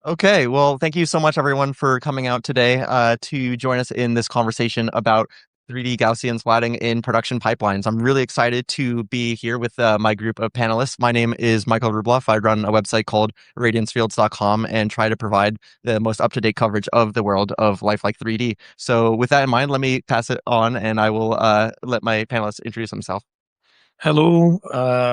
Okay, well, thank you so much, everyone, for coming out today to join us in this conversation about 3D Gaussian splatting in production pipelines. I'm really excited to be here with my group of panelists. My name is Michael Rubloff. I run a website called radiancefields.com and try to provide the most up-to-date coverage of the world of lifelike 3D. So with that in mind, let me pass it on and I will let my panelists introduce themselves. Hello,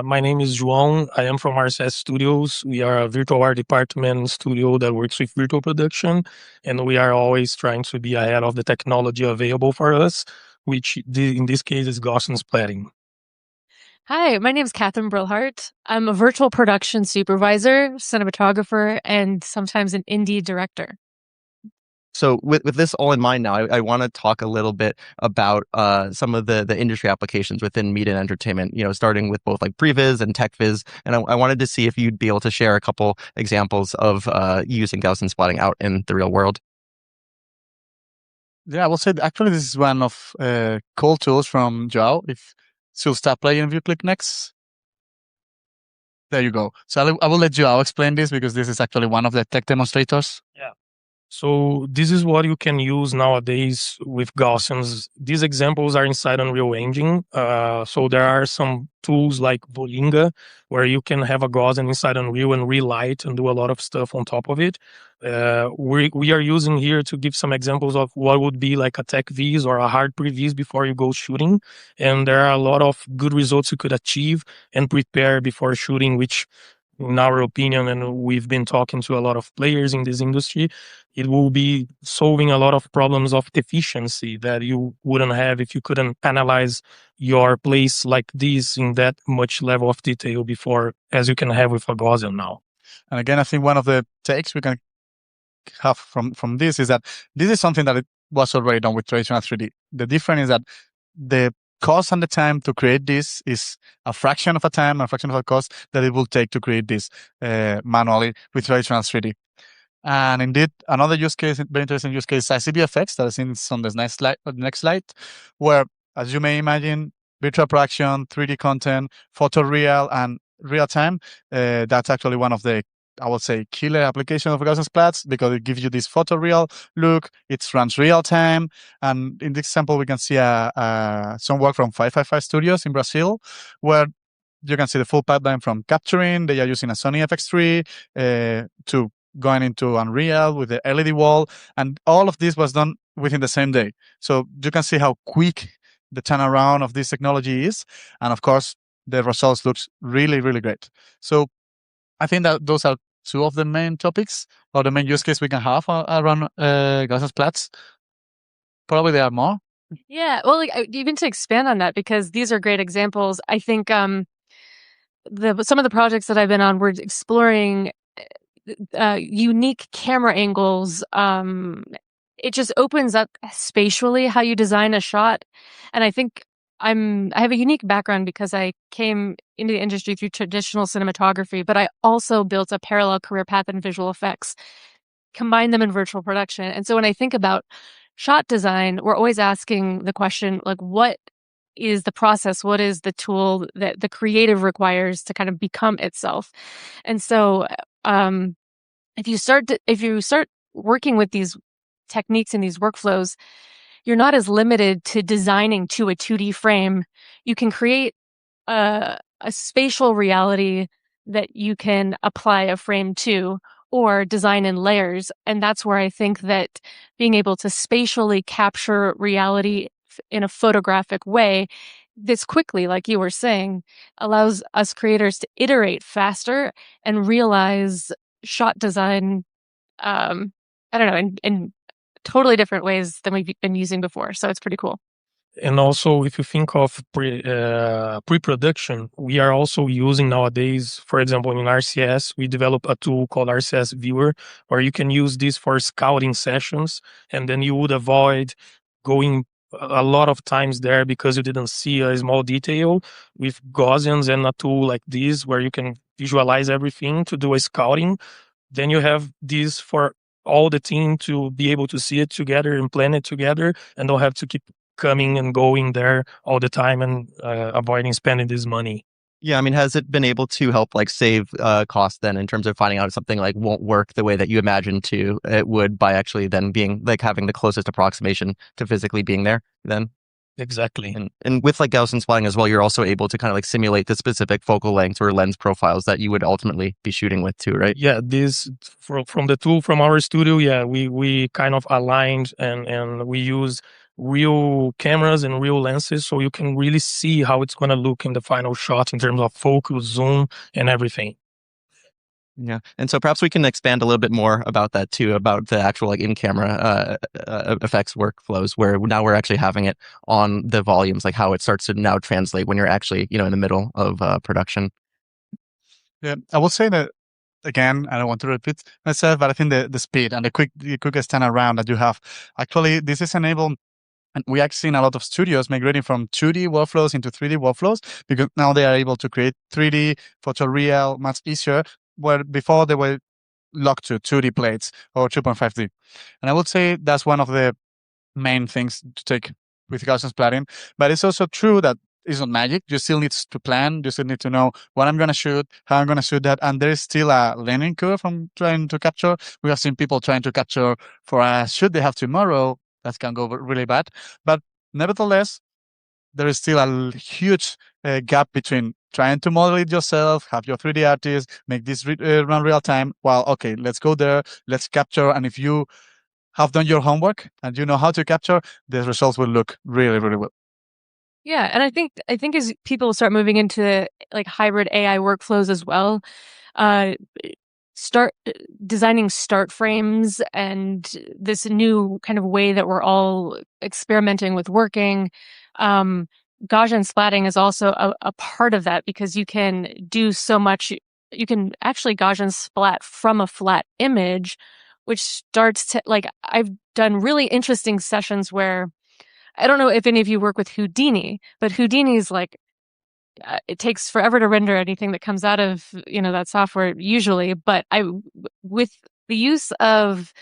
my name is João. I am from RCS Studios. We are a virtual art department studio that works with virtual production, and we are always trying to be ahead of the technology available for us, which in this case is Gaussian Splatting. Hi, my name is Catherine Brilhart. I'm a virtual production supervisor, cinematographer, and sometimes an indie director. So with this all in mind now, I want to talk a little bit about some of the industry applications within media and entertainment, starting with both like previs and tech viz. And I wanted to see if you'd be able to share a couple examples of using Gaussian splatting out in the real world. Yeah, I will say actually this is one of cool tools from Joao. If she'll start playing, if you click next. There you go. So I will let Joao explain this because this is actually one of the tech demonstrators. Yeah. So this is what you can use nowadays with Gaussians. These examples are inside Unreal Engine. So there are some tools like Volinga, where you can have a Gaussian inside Unreal and relight and do a lot of stuff on top of it. We are using here to give some examples of what would be like a tech viz or a hard previs before you go shooting. And there are a lot of good results you could achieve and prepare before shooting, which in our opinion, and we've been talking to a lot of players in this industry, it will be solving a lot of problems of efficiency that you wouldn't have if you couldn't analyze your place like this in that much level of detail before, as you can have with a Gaussian now. And again, I think one of the takes we can have from this is that this is something that it was already done with traditional 3D. The difference is that the cost and the time to create this is a fraction of a time, a fraction of a cost that it will take to create this manually with traditional 3D. And indeed, another use case, very interesting use case, is ICVFX that is in on the next slide, where, as you may imagine, virtual production, 3D content, photoreal, and real time. That's actually one of the, I would say, killer application of Gaussian splats because it gives you this photoreal look. It runs real time, and in this example, we can see some work from 555 Studios in Brazil, where you can see the full pipeline from capturing. They are using a Sony FX3 to going into Unreal with the LED wall, and all of this was done within the same day. So you can see how quick the turnaround of this technology is, and of course, the results looks really, really great. So I think that those are two of the main topics or the main use case we can have around Gaussian splats. Probably there are more. Yeah, well, even to expand on that, because these are great examples. I think some of the projects that I've been on were exploring unique camera angles. It just opens up spatially how you design a shot, and I think I have a unique background because I came into the industry through traditional cinematography, but I also built a parallel career path in visual effects, combined them in virtual production. And so when I think about shot design, we're always asking the question, like, what is the process? What is the tool that the creative requires to kind of become itself? And so if you start working with these techniques and these workflows, you're not as limited to designing to a 2D frame. You can create a spatial reality that you can apply a frame to or design in layers. And that's where I think that being able to spatially capture reality in a photographic way this quickly, like you were saying, allows us creators to iterate faster and realize shot design, I don't know, in totally different ways than we've been using before. So it's pretty cool. And also, if you think of pre-production, we are also using nowadays, for example, in RCS, we develop a tool called RCS Viewer, where you can use this for scouting sessions, and then you would avoid going a lot of times there because you didn't see a small detail. With Gaussians and a tool like this, where you can visualize everything to do a scouting, then you have this for all the team to be able to see it together and plan it together, and don't have to keep coming and going there all the time and avoiding spending this money. Yeah, I mean, has it been able to help like save costs then in terms of finding out if something like won't work the way that you imagined to it would by actually then being like having the closest approximation to physically being there then? Exactly. And with like Gaussian splatting as well, you're also able to kind of like simulate the specific focal lengths or lens profiles that you would ultimately be shooting with too, right? Yeah, this from the tool from our studio. Yeah, we kind of aligned and we use real cameras and real lenses, so you can really see how it's gonna look in the final shot in terms of focus, zoom, and everything. Yeah. And so perhaps we can expand a little bit more about that too, about the actual like in-camera effects workflows where now we're actually having it on the volumes, like how it starts to now translate when you're actually, in the middle of production. Yeah, I will say that again. I don't want to repeat myself, but I think the speed and the quickest turnaround that you have. Actually, this is enabled. And we have seen a lot of studios migrating from 2D workflows into 3D workflows because now they are able to create 3D photoreal much easier, where before they were locked to 2D plates or 2.5D. And I would say that's one of the main things to take with Gaussian splatting. But it's also true that it's not magic. You still need to plan. You still need to know what I'm going to shoot, how I'm going to shoot that. And there is still a learning curve from trying to capture. We have seen people trying to capture for a shoot they have tomorrow. That can go really bad. But nevertheless, there is still a huge gap between trying to model it yourself, have your 3D artist, make this run real time. Well, okay, let's go there, let's capture. And if you have done your homework and you know how to capture, the results will look really, really well. Yeah, and I think as people start moving into like hybrid AI workflows as well, uh, start designing start frames and this new kind of way that we're all experimenting with working. Um, Gaussian splatting is also a part of that because you can do so much. You can actually Gaussian splat from a flat image, which starts to like I've done really interesting sessions where I don't know if any of you work with Houdini, but Houdini is like it takes forever to render anything that comes out of that software usually. But with the use of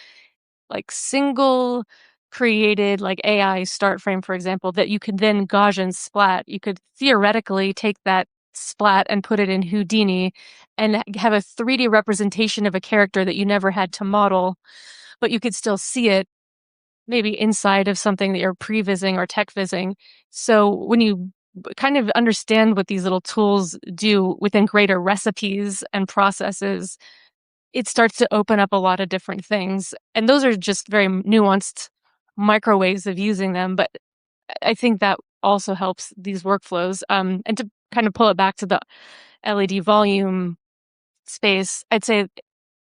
like single created like AI start frame, for example, that you could then Gaussian splat, you could theoretically take that splat and put it in Houdini and have a 3D representation of a character that you never had to model, but you could still see it maybe inside of something that you're prevising or tech vising. So when you kind of understand what these little tools do within greater recipes and processes, it starts to open up a lot of different things. And those are just very nuanced micro ways of using them. But I think that also helps these workflows. And to kind of pull it back to the LED volume space, I'd say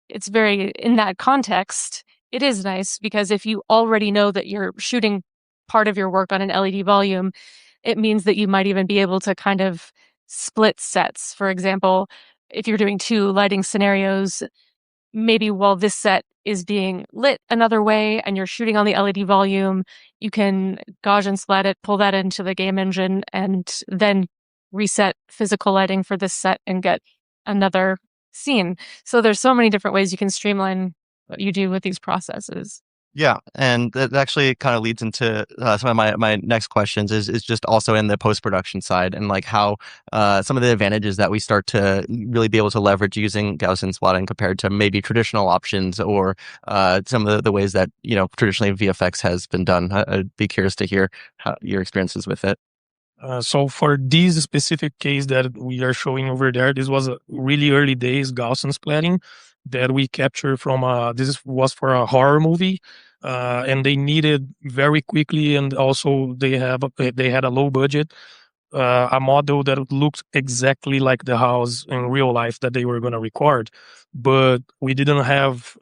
it's very, in that context, it is nice because if you already know that you're shooting part of your work on an LED volume, it means that you might even be able to kind of split sets. For example, if you're doing two lighting scenarios, maybe while this set is being lit another way and you're shooting on the LED volume, you can Gaussian splat it, pull that into the game engine, and then reset physical lighting for this set and get another scene. So there's so many different ways you can streamline what you do with these processes. Yeah, and that actually kind of leads into some of my next questions is just also in the post-production side and like how some of the advantages that we start to really be able to leverage using Gaussian splatting compared to maybe traditional options or some of the ways that traditionally VFX has been done. I'd be curious to hear how your experiences with it. So for this specific case that we are showing over there, this was a really early days Gaussian splatting that we captured from was for a horror movie, and they needed very quickly, and also they had a low budget, a model that looked exactly like the house in real life that they were going to record, but we didn't have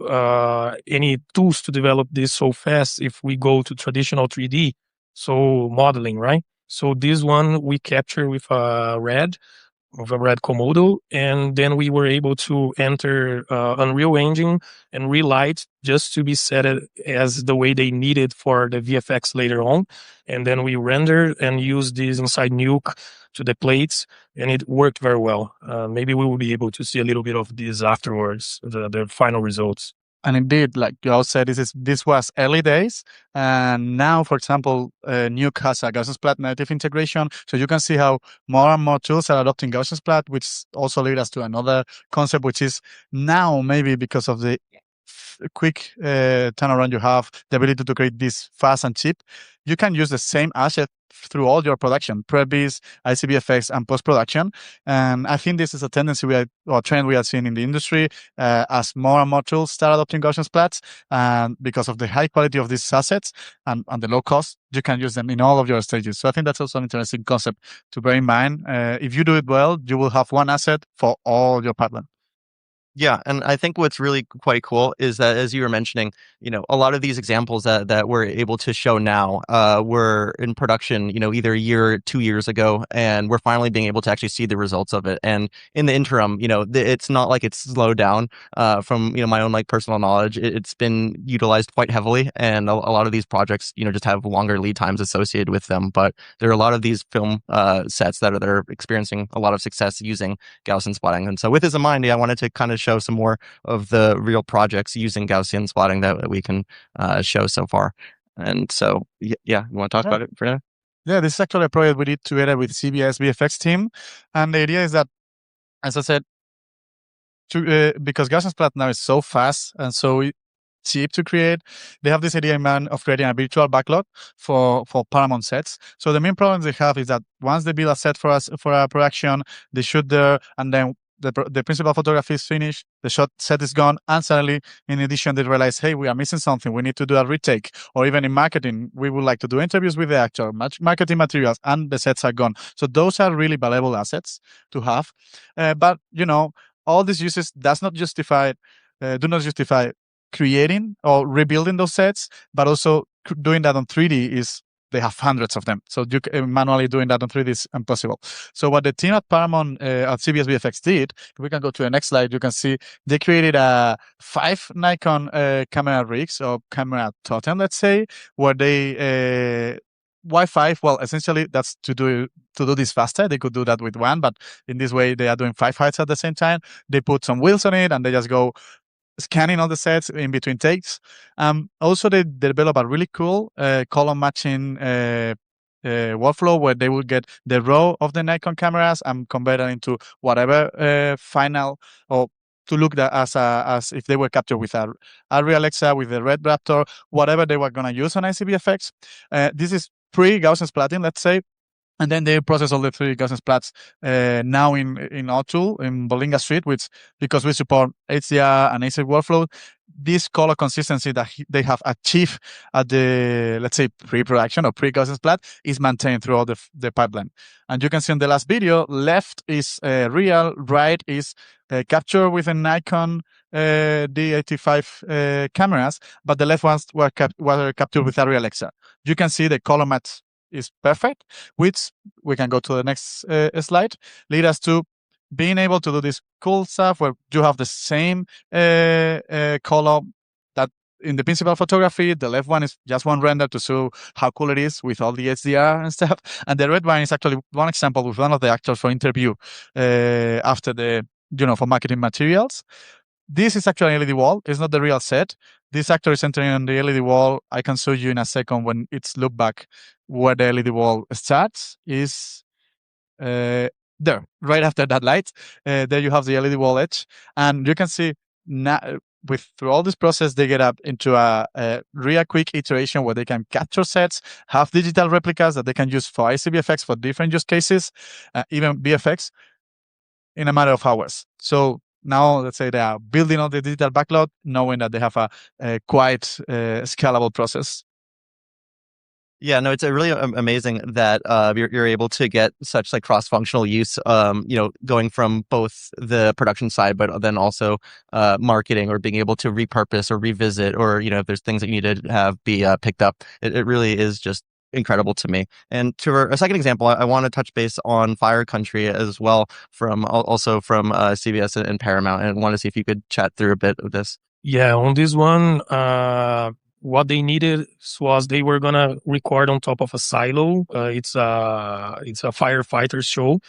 any tools to develop this so fast if we go to traditional 3D, so modeling, right? So this one we capture with a red Komodo, and then we were able to enter Unreal Engine and relight just to be set as the way they needed for the VFX later on. And then we render and use this inside Nuke to the plates, and it worked very well. Maybe we will be able to see a little bit of this afterwards, the final results. And indeed, like you all said, this was early days, and now, for example, Nuke has a Gaussian Splat native integration, so you can see how more and more tools are adopting Gaussian Splat, which also lead us to another concept, which is now maybe because of the quick turnaround you have, the ability to create this fast and cheap, you can use the same asset through all your production, pre-vis, ICBFX, and post-production. And I think this is a tendency or trend we are seeing in the industry as more and more tools start adopting Gaussian splats. And because of the high quality of these assets and the low cost, you can use them in all of your stages. So I think that's also an interesting concept to bear in mind. If you do it well, you will have one asset for all your pipeline. Yeah, and I think what's really quite cool is that, as you were mentioning, a lot of these examples that we're able to show now were in production, either a year or 2 years ago, and we're finally being able to actually see the results of it. And in the interim, it's not like it's slowed down. From my own personal knowledge, it's been utilized quite heavily, and a lot of these projects, just have longer lead times associated with them. But there are a lot of these film sets that are experiencing a lot of success using Gaussian splatting. And so, with this in mind, I wanted to kind of show some more of the real projects using Gaussian splatting that we can show so far. And so, yeah, you want to talk about it, Frida? Yeah, this is actually a project we did together with CBS VFX team. And the idea is that, as I said, because Gaussian Splat now is so fast and so cheap to create, they have this idea in mind of creating a virtual backlog for Paramount sets. So the main problem they have is that once they build a set for a production, they shoot there, and then the principal photography is finished, the set is gone, and suddenly, in addition, they realize, hey, we are missing something. We need to do a retake. Or even in marketing, we would like to do interviews with the actor, marketing materials, and the sets are gone. So those are really valuable assets to have. But all these uses do not justify creating or rebuilding those sets, but also doing that on 3D they have hundreds of them. So manually doing that on 3D is impossible. So what the team at Paramount at CBS VFX did, if we can go to the next slide, you can see they created 5 Nikon camera rigs or camera totem, let's say, where they why 5? Well, essentially that's to do this faster. They could do that with 1, but in this way they are doing 5 heights at the same time. They put some wheels on it and they just go scanning all the sets in between takes. Also, they develop a really cool column matching workflow where they will get the raw of the Nikon cameras and convert it into whatever final, or to look as if they were captured with a Real Alexa, with the Red Raptor, whatever they were going to use on ICBFX. This is pre-Gaussian splatting, let's say. And then they process all the 3 Gaussian splats now in our tool, in Bolinga Suite, which, because we support HDR and ASIC workflow, this color consistency that they have achieved at the, let's say, pre-production or pre-Gaussian splat is maintained throughout the pipeline. And you can see in the last video, left is real, right is capture with a Nikon D85 cameras, but the left ones were captured with a Real Alexa. You can see the color match is perfect, which we can go to the next slide, lead us to being able to do this cool stuff where you have the same color that in the principal photography. The left one is just one render to show how cool it is with all the HDR and stuff. And the red one is actually one example with one of the actors for interview after the, for marketing materials. This is actually an LED wall. It's not the real set. This actor is entering on the LED wall. I can show you in a second when it's look back where the LED wall starts is there, right after that light. There you have the LED wall edge. And you can see now, through all this process, they get up into a real quick iteration where they can capture sets, have digital replicas that they can use for ICBFX for different use cases, even VFX, in a matter of hours. So now, let's say they are building on the digital backlog, knowing that they have a quite scalable process. Yeah, no, it's really amazing that you're able to get such cross-functional use, going from both the production side, but then also marketing, or being able to repurpose or revisit, or if there's things that you need to have be picked up. It really is just incredible to me. And to a second example, I want to touch base on Fire Country as well, from CBS and Paramount, and want to see if you could chat through a bit of this. Yeah, on this one, what they needed was they were gonna record on top of a silo. It's a firefighter show,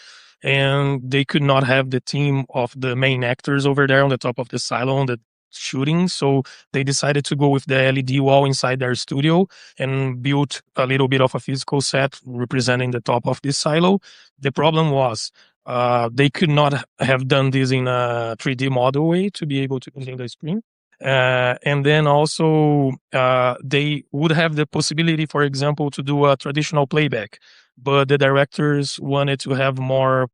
and they could not have the team of the main actors over there on the top of the silo on the shooting. So they decided to go with the LED wall inside their studio and built a little bit of a physical set representing the top of this silo. The problem was they could not have done this in a 3D model way to be able to contain the screen. And then also they would have the possibility, for example, to do a traditional playback, but the directors wanted to have more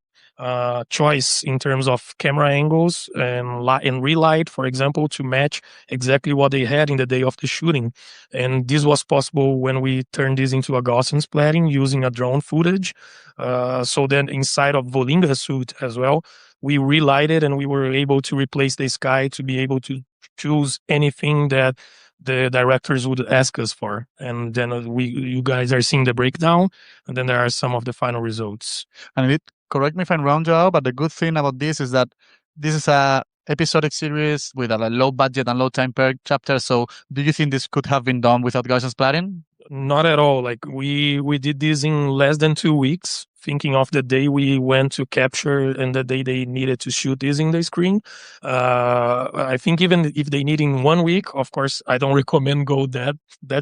choice in terms of camera angles and relight, for example, to match exactly what they had in the day of the shooting. And this was possible when we turned this into a Gaussian splatting using a drone footage. So then inside of Volinga suite as well, we relighted and we were able to replace the sky to be able to choose anything that the directors would ask us for. And then you guys are seeing the breakdown, and then there are some of the final results. And correct me if I'm wrong, Joao, but the good thing about this is that this is a episodic series with a low budget and low time per chapter. So do you think this could have been done without Gaussian splatting? Not at all. Like we did this in less than 2 weeks, thinking of the day we went to capture and the day they needed to shoot this in the screen. I think even if they need in 1 week, of course, I don't recommend go that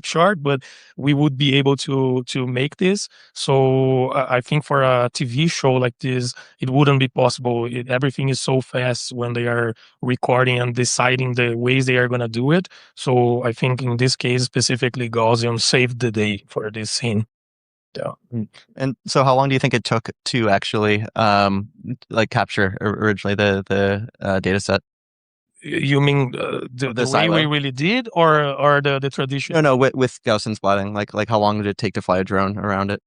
short, but we would be able to make this. So I think for a TV show like this, it wouldn't be possible. Everything is so fast when they are recording and deciding the ways they are going to do it. So I think in this case specifically, Gaussian saved the day for this scene. Yeah. And so how long do you think it took to actually like capture originally the data set? You mean the way we really did, or the tradition? No, with Gaussian splatting. Like how long did it take to fly a drone around it?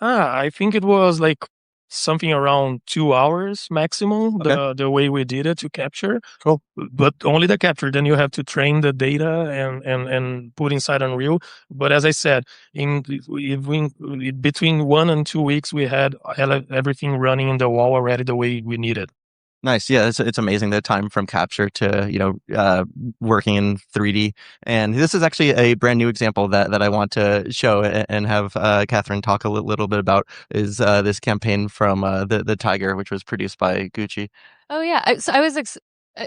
I think it was like something around 2 hours maximum. Okay. The way we did it to capture. Cool. But only the capture. Then you have to train the data and put inside Unreal. But as I said, between 1 and 2 weeks, we had everything running in the wall already the way we needed. Nice. Yeah, it's amazing the time from capture to working in 3D. And this is actually a brand new example that I want to show and have Catherine talk a little bit about is this campaign from the Tiger, which was produced by Gucci. Oh yeah, so I was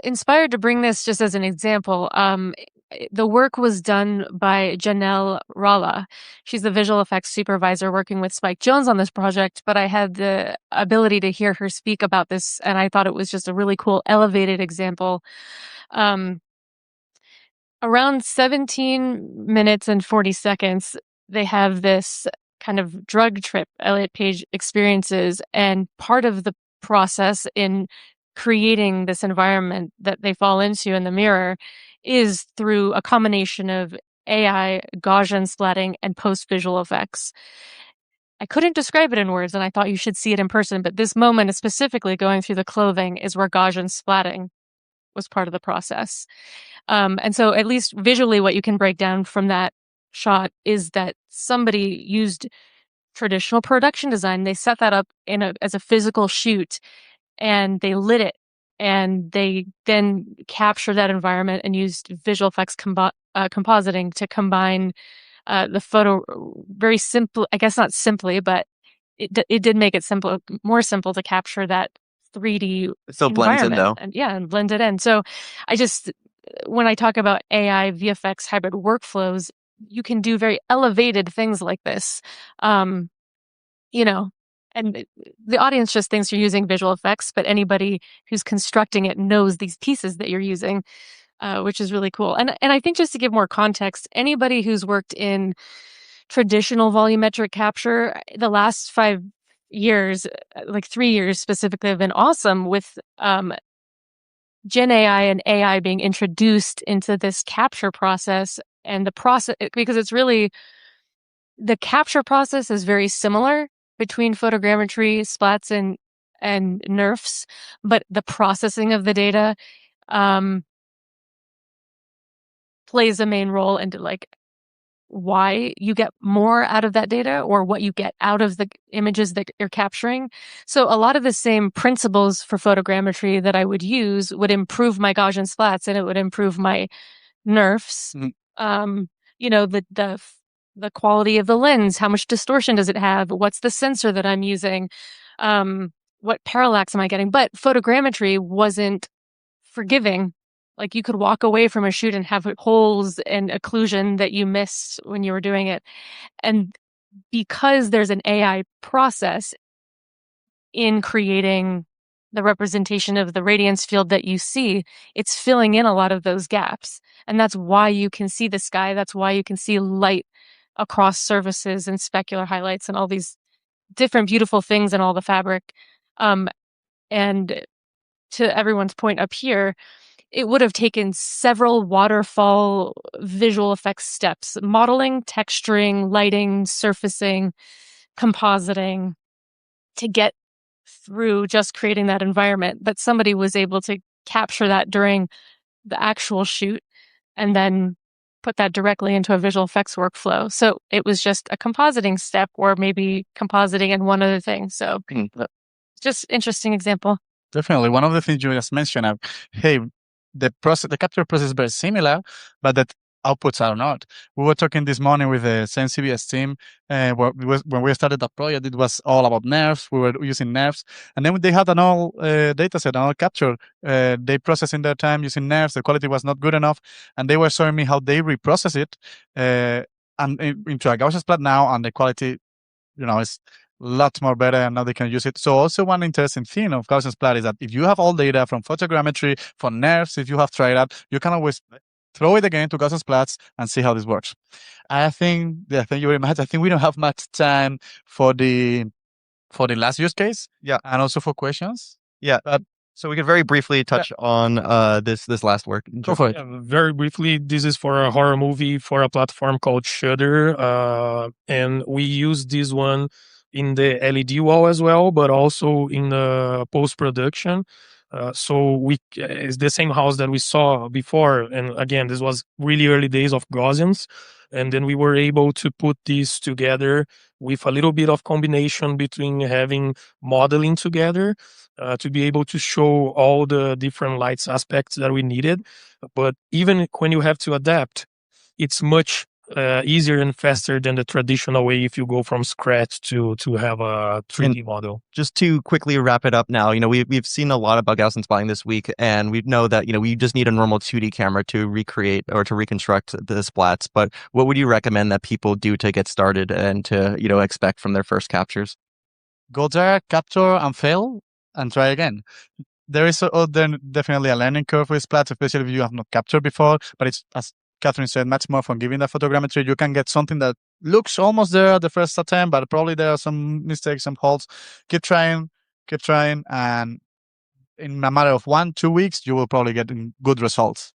inspired to bring this just as an example. The work was done by Janelle Ralla. She's the visual effects supervisor working with Spike Jonze on this project, but I had the ability to hear her speak about this, and I thought it was just a really cool elevated example. Around 17 minutes and 40 seconds, they have this kind of drug trip Elliot Page experiences, and part of the process in creating this environment that they fall into in the mirror is through a combination of AI, Gaussian splatting, and post-visual effects. I couldn't describe it in words, and I thought you should see it in person, but this moment, specifically going through the clothing, is where Gaussian splatting was part of the process. And so at least visually what you can break down from that shot is that somebody used traditional production design. They set that up as a physical shoot, and they lit it, and they then captured that environment and used visual effects compositing to combine the photo very simple, I guess not simply, but it did make it more simple to capture that 3D It still blends in though. and blend it in. So when I talk about AI VFX hybrid workflows, you can do very elevated things like this. And the audience just thinks you're using visual effects, but anybody who's constructing it knows these pieces that you're using, which is really cool. And I think just to give more context, anybody who's worked in traditional volumetric capture, the last 5 years, like 3 years specifically, have been awesome with Gen AI and AI being introduced into this capture process. And the process, because it's really, the capture process is very similar between photogrammetry, splats, and NeRFs, but the processing of the data plays a main role into like why you get more out of that data or what you get out of the images that you're capturing. So a lot of the same principles for photogrammetry that I would use would improve my Gaussian splats, and it would improve my NeRFs. The quality of the lens, how much distortion does it have? What's the sensor that I'm using? What parallax am I getting? But photogrammetry wasn't forgiving Like you could walk away from a shoot and have holes and occlusion that you missed when you were doing it. And because there's an AI process in creating the representation of the radiance field that you see, it's filling in a lot of those gaps. And that's why you can see the sky. That's why you can see light across surfaces and specular highlights and all these different beautiful things in all the fabric. And to everyone's point up here, it would have taken several waterfall visual effects steps: modeling, texturing, lighting, surfacing, compositing, to get through just creating that environment. But somebody was able to capture that during the actual shoot and then put that directly into a visual effects workflow. So it was just a compositing step, or maybe compositing and one other thing. So just interesting example. Definitely. One of the things you just mentioned, hey, the capture process is very similar, but the outputs are not. We were talking this morning with the same CBS team. When we started that project, it was all about nerves. We were using nerves. And then they had an all data set, an all capture. They processed in their time using nerves. The quality was not good enough. And they were showing me how they reprocess it and into a Gaussian splat now, and the quality, is lot more better, and now they can use it. So also one interesting thing of Gaussian splat is that if you have all data from photogrammetry, for nerves, if you have tried that, you can always throw it again to Gaussian splats and see how this works. Thank you very much. I think we don't have much time for the last use case. Yeah. And also for questions. Yeah. So we could very briefly touch on this last work. Go for it. Very briefly, this is for a horror movie for a platform called Shudder, and we use this one in the LED wall as well, but also in the post-production. So it's the same house that we saw before, and again, this was really early days of Gaussians, and then we were able to put this together with a little bit of combination between having modeling together to be able to show all the different lights aspects that we needed. But even when you have to adapt, it's much easier and faster than the traditional way if you go from scratch to have a 3D model. Just to quickly wrap it up now, we've seen a lot about Gaussian splatting this week, and we know that, we just need a normal 2D camera to recreate or to reconstruct the splats. But what would you recommend that people do to get started and to, expect from their first captures? Go there, capture and fail, and try again. There is definitely a learning curve with splats, especially if you have not captured before, but it's, as Catherine said, much more from giving the photogrammetry. You can get something that looks almost there at the first attempt, but probably there are some mistakes, some holes. Keep trying, and in a matter of 1-2 weeks, you will probably get good results.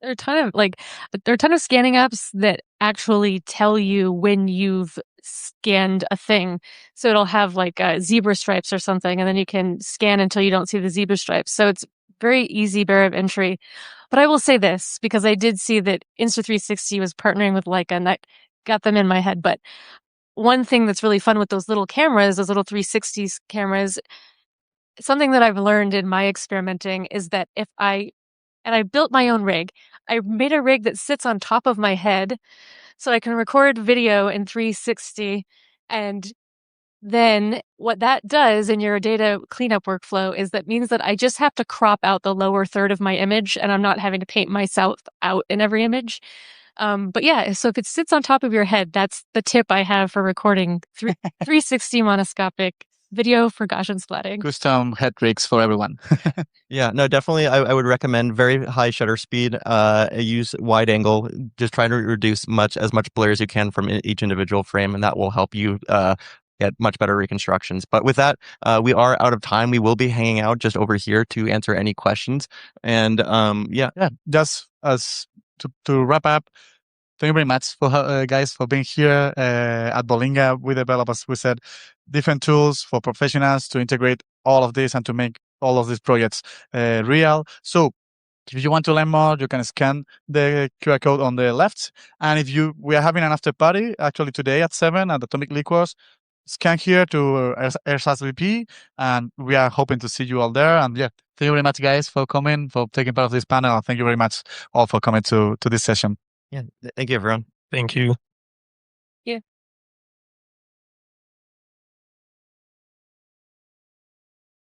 There are a ton of scanning apps that actually tell you when you've scanned a thing. So it'll have like zebra stripes or something, and then you can scan until you don't see the zebra stripes. So it's very easy barrier of entry. But I will say this, because I did see that Insta360 was partnering with Leica, and that got them in my head. But one thing that's really fun with those little cameras, those little 360 cameras, something that I've learned in my experimenting is that I built my own rig. I made a rig that sits on top of my head so I can record video in 360. And then what that does in your data cleanup workflow is that means that I just have to crop out the lower third of my image, and I'm not having to paint myself out in every image. But yeah, so if it sits on top of your head, that's the tip I have for recording 360 monoscopic video for Gaussian splatting. Custom head rigs for everyone. Yeah, no, definitely. I would recommend very high shutter speed. Use wide angle. Just try to reduce as much blur as you can from each individual frame, and that will help you get much better reconstructions. But with that, we are out of time. We will be hanging out just over here to answer any questions. And just as to wrap up, thank you very much for guys for being here at Bolinga. We develop, as we said, different tools for professionals to integrate all of this and to make all of these projects real. So if you want to learn more, you can scan the QR code on the left. And we are having an after party actually today at 7 at Atomic Liquors. Scan here to ERSAS-VP, and we are hoping to see you all there. And yeah, thank you very much, guys, for coming, for taking part of this panel. And thank you very much all for coming to this session. Yeah, thank you, everyone. Thank you.